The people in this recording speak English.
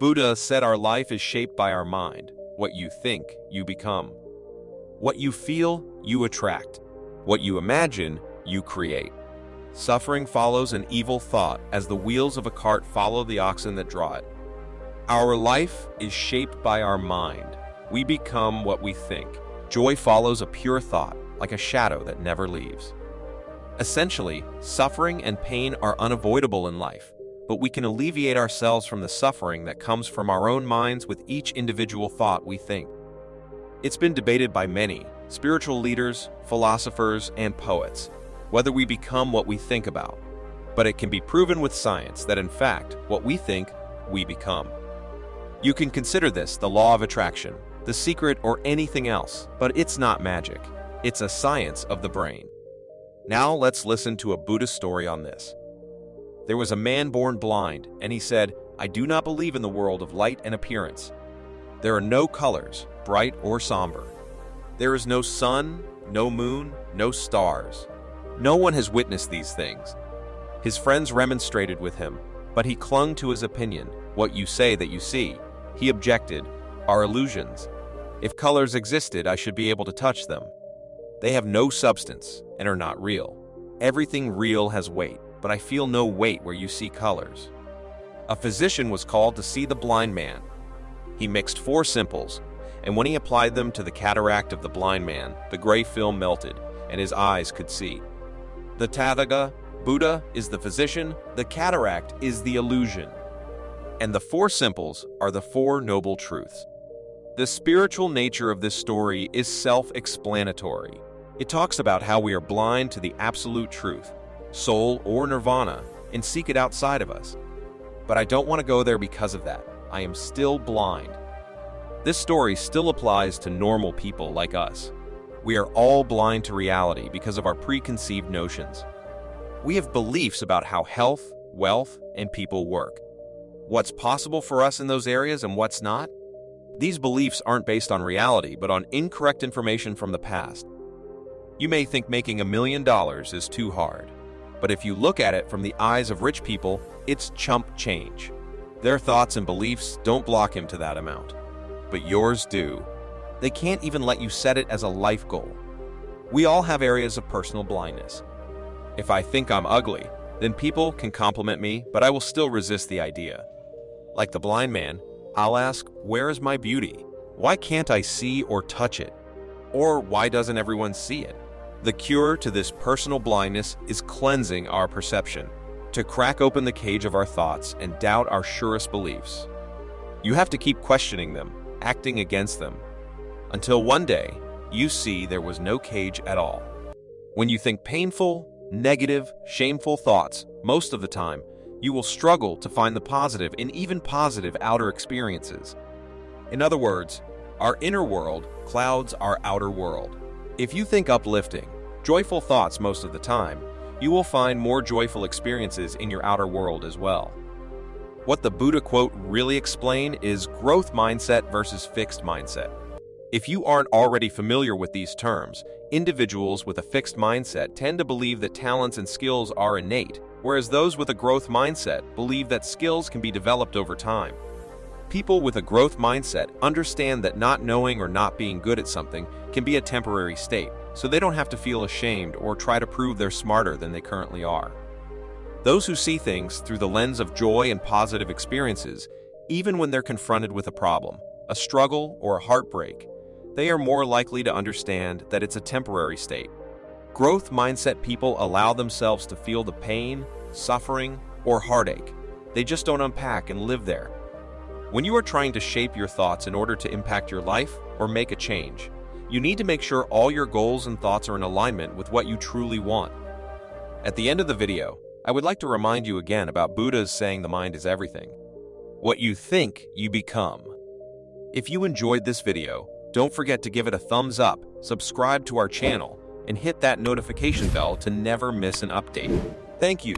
Buddha said our life is shaped by our mind. What you think, you become. What you feel, you attract. What you imagine, you create. Suffering follows an evil thought as the wheels of a cart follow the oxen that draw it. Our life is shaped by our mind. We become what we think. Joy follows a pure thought, like a shadow that never leaves. Essentially, suffering and pain are unavoidable in life, but we can alleviate ourselves from the suffering that comes from our own minds with each individual thought we think. It's been debated by many spiritual leaders, philosophers, and poets, whether we become what we think about. But it can be proven with science that in fact, what we think, we become. You can consider this the law of attraction, The Secret, or anything else, but it's not magic. It's a science of the brain. Now let's listen to a Buddhist story on this. There was a man born blind, and he said, "I do not believe in the world of light and appearance. There are no colors, bright or somber. There is no sun, no moon, no stars. No one has witnessed these things." His friends remonstrated with him, but he clung to his opinion. "What you say that you see," he objected, "are illusions. If colors existed, I should be able to touch them. They have no substance and are not real. Everything real has weight, but I feel no weight where you see colors." A physician was called to see the blind man. He mixed 4 simples, and when he applied them to the cataract of the blind man, the gray film melted, and his eyes could see. The Tathagata, Buddha, is the physician, the cataract is the illusion. And the 4 simples are the 4 noble truths. The spiritual nature of this story is self-explanatory. It talks about how we are blind to the absolute truth, soul or nirvana, and seek it outside of us. But I don't want to go there because of that. I am still blind. This story still applies to normal people like us. We are all blind to reality because of our preconceived notions. We have beliefs about how health, wealth, and people work. What's possible for us in those areas and what's not? These beliefs aren't based on reality, but on incorrect information from the past. You may think making $1 million is too hard, but if you look at it from the eyes of rich people, it's chump change. Their thoughts and beliefs don't block him to that amount, but yours do. They can't even let you set it as a life goal. We all have areas of personal blindness. If I think I'm ugly, then people can compliment me, but I will still resist the idea. Like the blind man, I'll ask, where is my beauty? Why can't I see or touch it? Or why doesn't everyone see it? The cure to this personal blindness is cleansing our perception, to crack open the cage of our thoughts and doubt our surest beliefs. You have to keep questioning them, acting against them, until one day you see there was no cage at all. When you think painful, negative, shameful thoughts, most of the time, you will struggle to find the positive in even positive outer experiences. In other words, our inner world clouds our outer world. If you think uplifting, joyful thoughts most of the time, you will find more joyful experiences in your outer world as well. What the Buddha quote really explain is growth mindset versus fixed mindset. If you aren't already familiar with these terms, individuals with a fixed mindset tend to believe that talents and skills are innate, whereas those with a growth mindset believe that skills can be developed over time. People with a growth mindset understand that not knowing or not being good at something can be a temporary state, so they don't have to feel ashamed or try to prove they're smarter than they currently are. Those who see things through the lens of joy and positive experiences, even when they're confronted with a problem, a struggle, or a heartbreak, they are more likely to understand that it's a temporary state. Growth mindset people allow themselves to feel the pain, suffering, or heartache. They just don't unpack and live there. When you are trying to shape your thoughts in order to impact your life or make a change, you need to make sure all your goals and thoughts are in alignment with what you truly want. At the end of the video, I would like to remind you again about Buddha's saying the mind is everything. What you think, you become. If you enjoyed this video, don't forget to give it a thumbs up, subscribe to our channel, and hit that notification bell to never miss an update. Thank you.